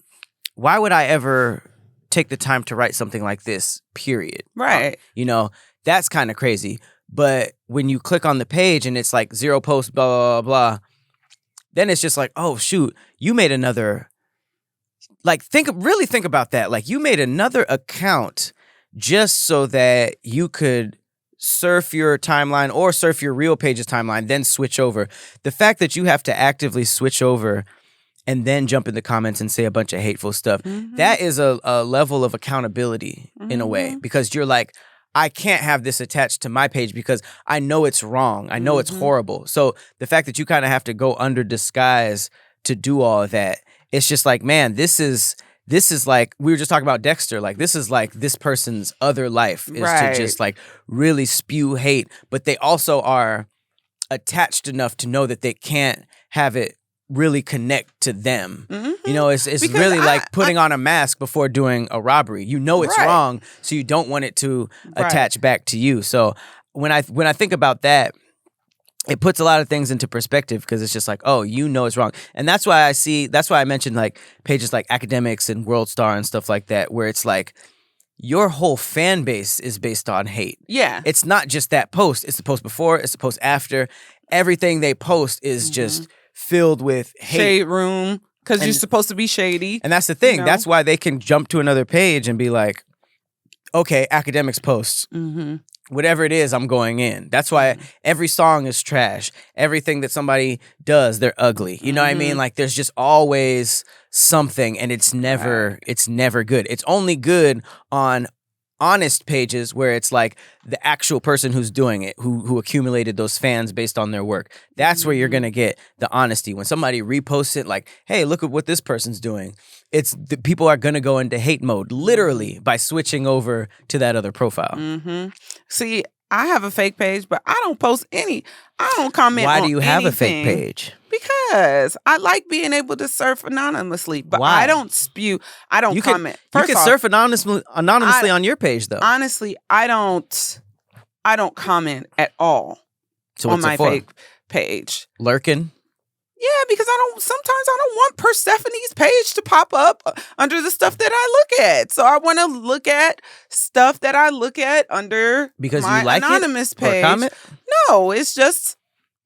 why would I ever take the time to write something like this, period? Right. You know, that's kind of crazy. But when you click on the page and it's like 0 posts, blah, blah, blah, then it's just like, oh, shoot, you made another, like, really think about that. Like, you made another account just so that you could surf your timeline or surf your real page's timeline, then switch over. The fact that you have to actively switch over and then jump in the comments and say a bunch of hateful stuff, that is a level of accountability in a way, because you're like, I can't have this attached to my page because I know it's wrong. I know it's horrible. So the fact that you kind of have to go under disguise to do all of that, it's just like, man, this is like, we were just talking about Dexter. Like, this is like this person's other life is to just like really spew hate, but they also are attached enough to know that they can't have it really connect to them. You know, it's because really like putting on a mask before doing a robbery. You know it's wrong, so you don't want it to attach back to you. So when I think about that, it puts a lot of things into perspective, because it's just like, oh, you know it's wrong. And that's why I mentioned like pages like Academics and World Star and stuff like that, where it's like your whole fan base is based on hate. Yeah. It's not just that post. It's the post before, it's the post after. Everything they post is just filled with hate. Shade room, because you're supposed to be shady. And that's the thing. That's why they can jump to another page and be like, okay, Academics posts. Whatever it is, I'm going in. That's why every song is trash. Everything that somebody does, they're ugly. You know what I mean? Like, there's just always something, and it's never good. It's only good on honest pages where it's like the actual person who's doing it, who accumulated those fans based on their work. That's where you're gonna get the honesty. When somebody reposts it, like, hey, look at what this person's doing, it's the people are gonna go into hate mode literally by switching over to that other profile. See, I have a fake page, but I don't post I don't comment. Why do you have anything. a fake page? Because I like being able to surf anonymously, but I don't spew. I don't comment. You can surf anonymously on your page, though. Honestly, I don't comment at all on my fake page. Lurking? Yeah, because sometimes I don't want Persephone's page to pop up under the stuff that I look at. So I want to look at stuff that I look at under my anonymous page. Or comment? No, it's just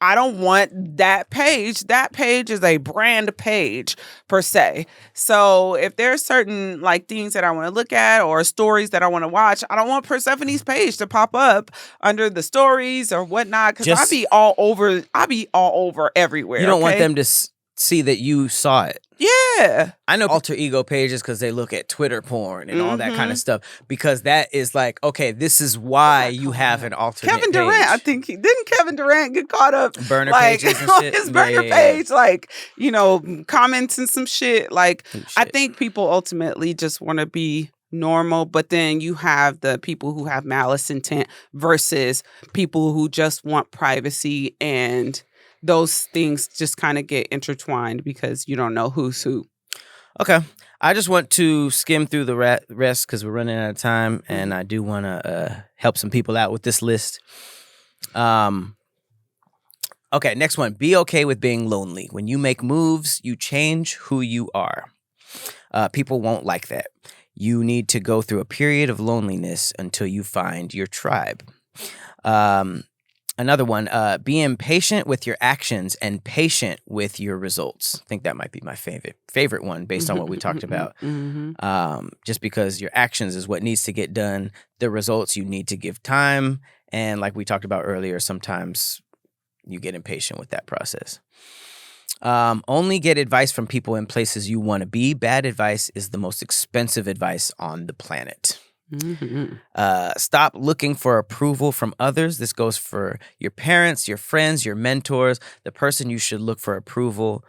I don't want that page. That page is a brand page per se. So if there's certain like things that I want to look at or stories that I want to watch, I don't want Persephone's page to pop up under the stories or whatnot, because I be all over everywhere. You don't want them to see that you saw it. Yeah. I know alter ego pages because they look at Twitter porn and all that kind of stuff, because that is like, okay, this is why you have an alternate Kevin Durant, page. I think didn't Kevin Durant get caught up burner like, pages and on shit? his burner page, like, you know, commenting some shit. Like, I think people ultimately just want to be normal, but then you have the people who have malice intent versus people who just want privacy, and those things just kind of get intertwined because you don't know who's who. Okay. I just want to skim through the rest because we're running out of time, and I do want to help some people out with this list. Okay, next one. Be okay with being lonely. When you make moves, you change who you are. People won't like that. You need to go through a period of loneliness until you find your tribe. Another one, be impatient with your actions and patient with your results. I think that might be my favorite one based on what we talked about. Just because your actions is what needs to get done. The results, you need to give time. And like we talked about earlier, sometimes you get impatient with that process. Only get advice from people in places you want to be. Bad advice is the most expensive advice on the planet. Stop looking for approval from others. This goes for your parents, your friends, your mentors. The person you should look for approval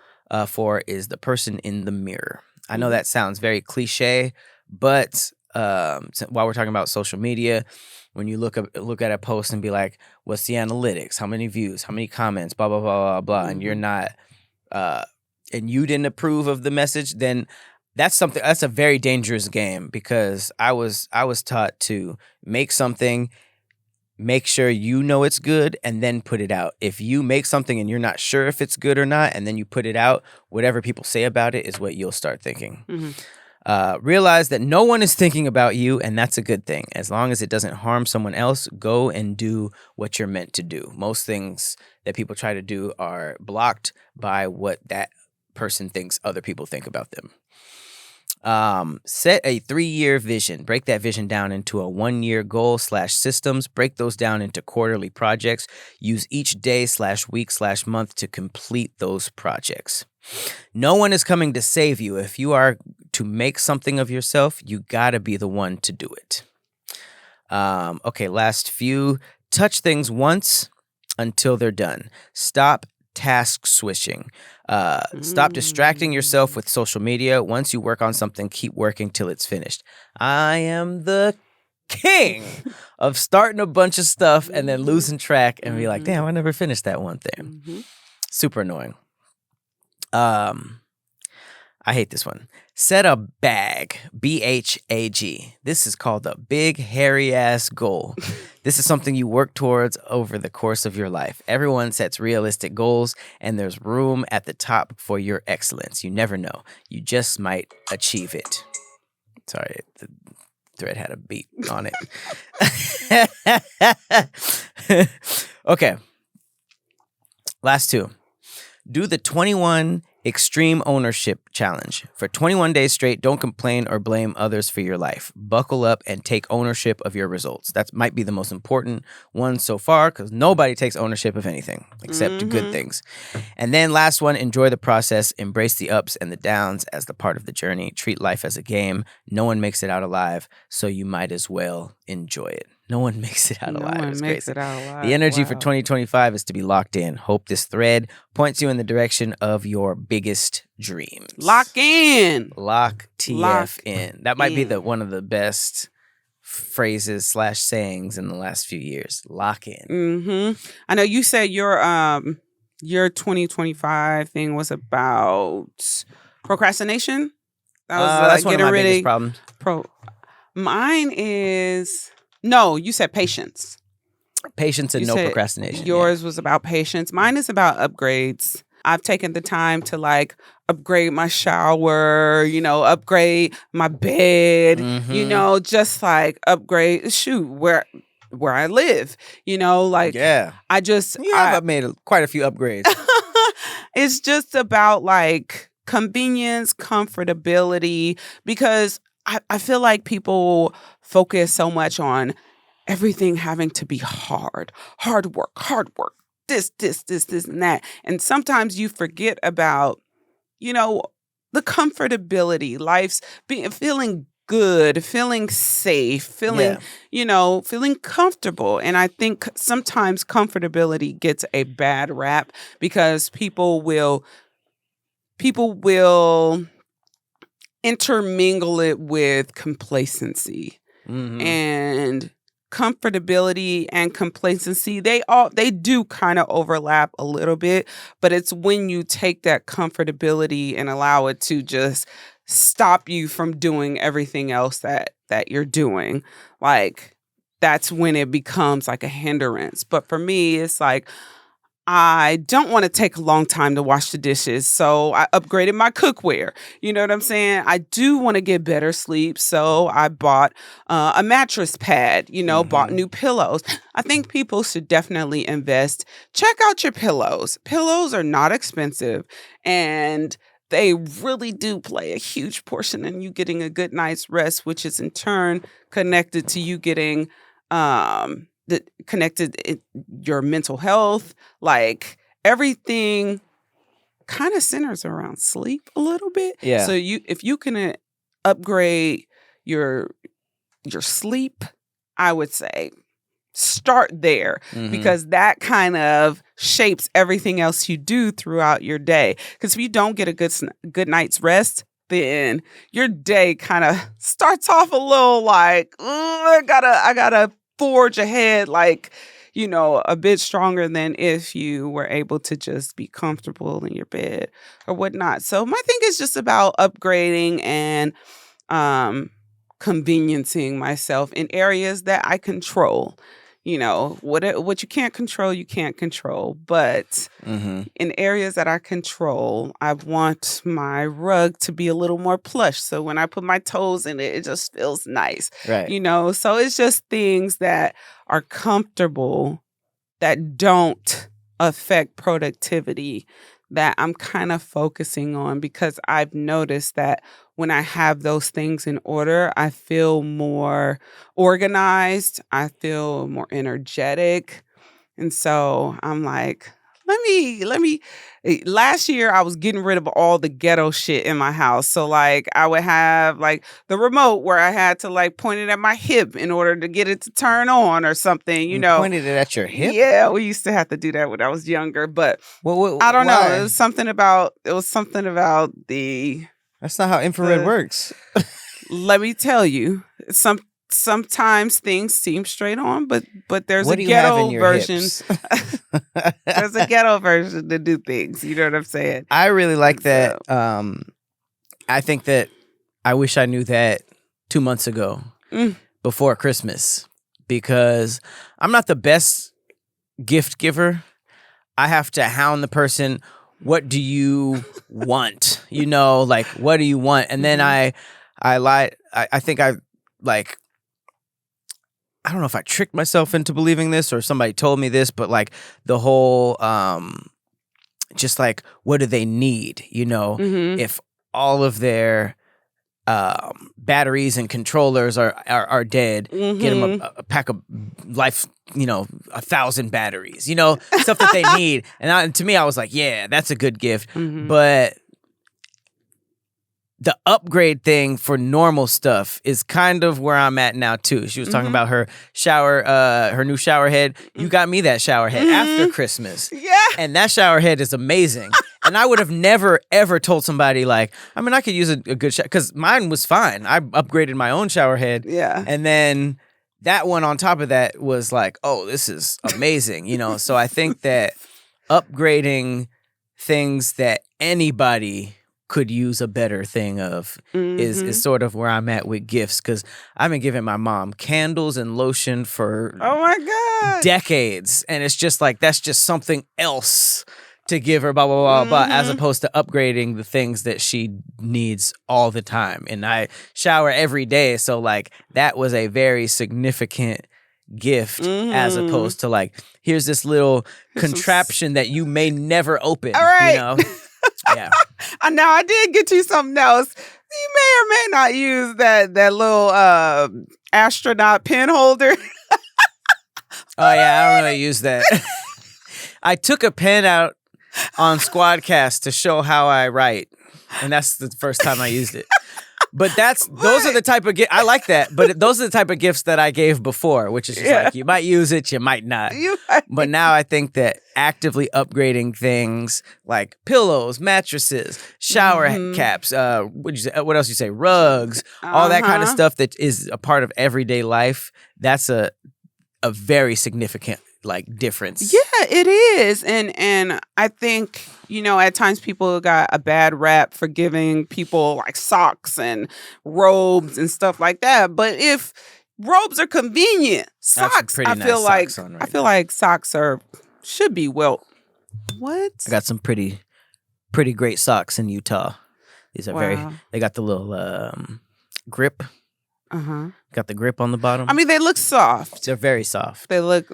for is the person in the mirror. I know that sounds very cliche, but while we're talking about social media, when you look at a post and be like, what's the analytics? How many views? How many comments? Blah, blah, blah, blah, blah. And you're not, and you didn't approve of the message, then that's a very dangerous game, because I was taught to make something, make sure you know it's good, and then put it out. If you make something and you're not sure if it's good or not, and then you put it out, whatever people say about it is what you'll start thinking. Realize that no one is thinking about you, and that's a good thing. As long as it doesn't harm someone else, go and do what you're meant to do. Most things that people try to do are blocked by what that person thinks other people think about them. Set a 3-year vision. Break that vision down into a 1-year goal/systems. Break those down into quarterly projects. Use each day/week/month to complete those projects. No one is coming to save you. If you are to make something of yourself, you gotta be the one to do it. Okay, last few. Touch things once until they're done. Stop task switching. Stop distracting yourself with social media. Once you work on something, keep working till it's finished. I am the king of starting a bunch of stuff and then losing track and be like, damn, I never finished that one thing. Super annoying. I hate this one. Set a bag, BHAG. This is called a big, hairy-ass goal. This is something you work towards over the course of your life. Everyone sets realistic goals, and there's room at the top for your excellence. You never know. You just might achieve it. Sorry, the thread had a beat on it. Okay. Last two. Do the 21 Extreme Ownership Challenge. For 21 days straight, don't complain or blame others for your life. Buckle up and take ownership of your results. That might be the most important one so far because nobody takes ownership of anything except good things. And then last one, enjoy the process. Embrace the ups and the downs as the part of the journey. Treat life as a game. No one makes it out alive, so you might as well enjoy it. No one makes it out alive. No one makes it out alive. The energy for 2025 is to be locked in. Hope this thread points you in the direction of your biggest dreams. Lock in. Lock TF in. That might be one of the best phrases / sayings in the last few years. Lock in. I know you said your 2025 thing was about procrastination. That was that's one of my biggest problems. Mine is... No, you said patience. Patience and no procrastination. Yours was about patience. Mine is about upgrades. I've taken the time to upgrade my shower, upgrade my bed, just upgrade, where I live, Yeah. I've made quite a few upgrades. It's just about convenience, comfortability, because I feel like people focus so much on everything having to be hard work, this, and that. And sometimes you forget about, the comfortability, life's feeling good, feeling safe, feeling comfortable. And I think sometimes comfortability gets a bad rap because people will intermingle it with complacency. And comfortability and complacency, they do kind of overlap a little bit, but it's when you take that comfortability and allow it to just stop you from doing everything else that you're doing. That's when it becomes a hindrance. But for me, it's I don't want to take a long time to wash the dishes, so I upgraded my cookware. You know what I'm saying? I do want to get better sleep, so I bought a mattress pad, bought new pillows. I think people should definitely invest. Check out your pillows. Pillows are not expensive, and they really do play a huge portion in you getting a good night's rest, which is in turn connected to you getting your mental health. Everything kind of centers around sleep a little bit. Yeah. So if you can upgrade your sleep, I would say start there because that kind of shapes everything else you do throughout your day. Because if you don't get a good night's rest, then your day kind of starts off a little I gotta forge ahead a bit stronger than if you were able to just be comfortable in your bed or whatnot. So my thing is just about upgrading and conveniencing myself in areas that I control. What you can't control, you can't control. But in areas that I control, I want my rug to be a little more plush. So when I put my toes in it, it just feels nice. Right. So it's just things that are comfortable that don't affect productivity that I'm kind of focusing on, because I've noticed that when I have those things in order, I feel more organized. I feel more energetic. And so I'm let let me. Last year, I was getting rid of all the ghetto shit in my house. So, like, I would have, like, the remote where I had to, like, point it at my hip in order to get it to turn on or something, you know. Pointed it at your hip? Yeah, we used to have to do that when I was younger. But well, I don't know. why? It was something about the... That's not how infrared works. Let me tell you, sometimes things seem straight on, but there's What a do you have in ghetto your version. hips? There's a ghetto version to do things. You know what I'm saying? I really like that. I think that I wish I knew that 2 months ago before Christmas, because I'm not the best gift giver. I have to hound the person. What do you want? You know, like, what do you want? And then I lied. I think I like, I don't know if I tricked myself into believing this or somebody told me this, but like the whole, just like, what do they need? You know, if all of their batteries and controllers are dead, get them a pack of life, you know, 1,000 batteries, you know, stuff that they need. And to me, I was like, yeah, that's a good gift. But the upgrade thing for normal stuff is kind of where I'm at now too. She was talking about her shower, her new shower head. You got me that shower head after Christmas. Yeah. And that shower head is amazing. And I would have never, ever told somebody like, I mean, I could use a good shower, because mine was fine. I upgraded my own shower head. Yeah. And then that one on top of that was like, oh, this is amazing. You know, so I think that upgrading things that anybody could use a better thing of is sort of where I'm at with gifts, because I've been giving my mom candles and lotion for decades, and it's just like, that's just something else to give her, blah blah blah blah, as opposed to upgrading the things that she needs all the time. And I shower every day, so like that was a very significant gift, as opposed to like, here's this little contraption that you may never open. All right. You know? Yeah. Now I did get you something else. You may or may not use that little astronaut pen holder. Oh yeah, I don't really use that. I took a pen out on Squadcast to show how I write, and that's the first time I used it. But those are the type of I like that. But those are the type of gifts that I gave before, which is just like, you might use it, you might not. But now I think that actively upgrading things like pillows, mattresses, shower caps, what else you say, rugs, all that kind of stuff that is a part of everyday life. That's a very significant like difference. Yeah, it is. And I think, you know, at times people got a bad rap for giving people like socks and robes and stuff like that. But if robes are convenient, socks, I feel like socks should be what? I got some pretty great socks in Utah. These are they got the little grip. Got the grip on the bottom. I mean, they look soft. They're very soft. They look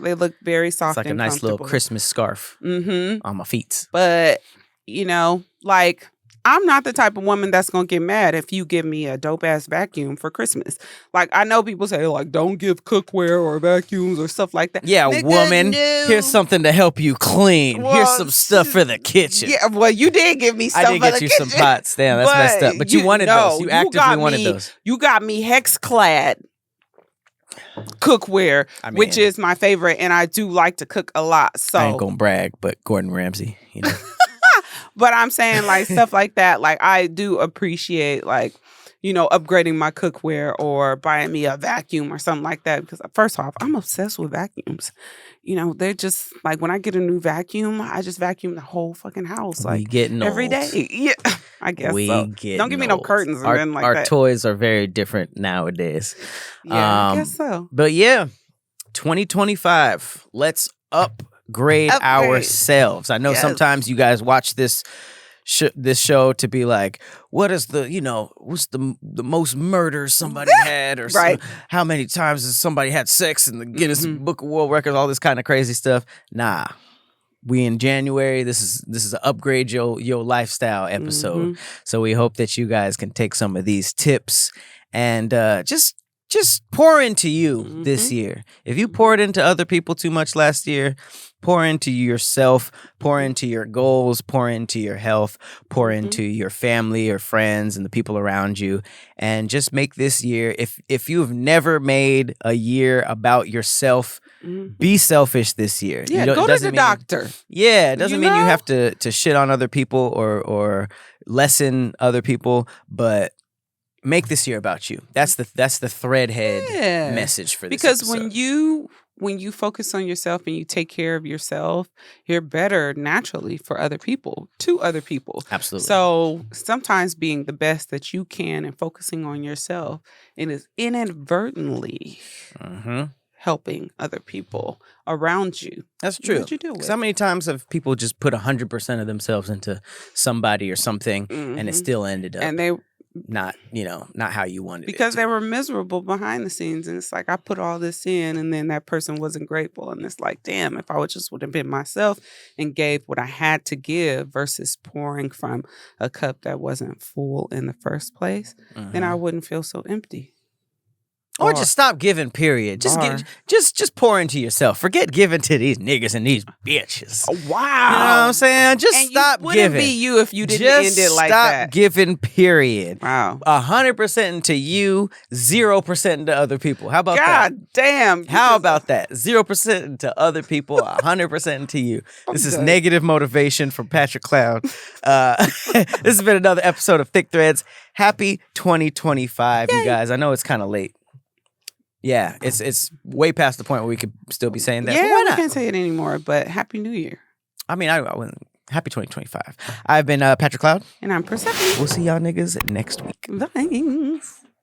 very soft. It's like and a nice little Christmas scarf on my feet. But, you know, like, I'm not the type of woman that's going to get mad if you give me a dope ass vacuum for Christmas. Like, I know people say, like, don't give cookware or vacuums or stuff like that. Yeah, woman, here's something to help you clean. Well, here's some stuff for the kitchen. Yeah, well, you did give me stuff I did get you some pots. Damn, that's messed up. But you wanted those. You actively wanted those. You got me hex-clad cookware, which is my favorite, and I do like to cook a lot. So I ain't gonna brag, but Gordon Ramsay, you know. But I'm saying, like, stuff like that, like, I do appreciate, like, you know, upgrading my cookware or buying me a vacuum or something like that. Because first off, I'm obsessed with vacuums. You know, they're just like, when I get a new vacuum, I just vacuum the whole fucking house, like, every day. Yeah, I guess so. Don't give me no curtains and then like that. Our toys are very different nowadays. Yeah, I guess so. But yeah, 2025. Let's upgrade ourselves. I know sometimes you guys watch this show to be like, what is what's the most murders somebody had, or how many times has somebody had sex in the Guinness Book of World Records, all this kind of crazy stuff. Nah, we in January. This is an upgrade your lifestyle episode. So we hope that you guys can take some of these tips and just pour into you this year. If you poured into other people too much last year, pour into yourself, pour into your goals, pour into your health, pour into your family or friends and the people around you, and just make this year, if you've never made a year about yourself, be selfish this year. Yeah, go to the doctor. Yeah, it doesn't mean you have to shit on other people or lessen other people, but make this year about you. That's the threadhead message for this because episode. when you focus on yourself and you take care of yourself, you're better naturally for other people, to other people. Absolutely. So sometimes being the best that you can and focusing on yourself, it is inadvertently helping other people around you. That's true. Because how many times have people just put 100% of themselves into somebody or something, and it still ended up and they not how you wanted it. Because they were miserable behind the scenes, and it's like I put all this in, and then that person wasn't grateful, and it's like, damn, if I would have been myself and gave what I had to give versus pouring from a cup that wasn't full in the first place, then I wouldn't feel so empty. Or just stop giving, period. Just pour into yourself. Forget giving to these niggas and these bitches. Wow. You know what I'm saying? Just and stop you giving. Wouldn't be you if you didn't just end it like that. Stop giving, period. Wow. 100% into you, 0% into other people. How about that? God damn. How about that? 0% into other people, 100% into you. This is Negative Motivation from Patrick Cloud. This has been another episode of Thick Threads. Happy 2025, you guys. I know it's kind of late. Yeah, it's way past the point where we could still be saying that. Yeah, but why not? We can't say it anymore, but Happy New Year. I mean, I wouldn't. Happy 2025. I've been Patrick Cloud. And I'm Persephone. We'll see y'all niggas next week. Bye.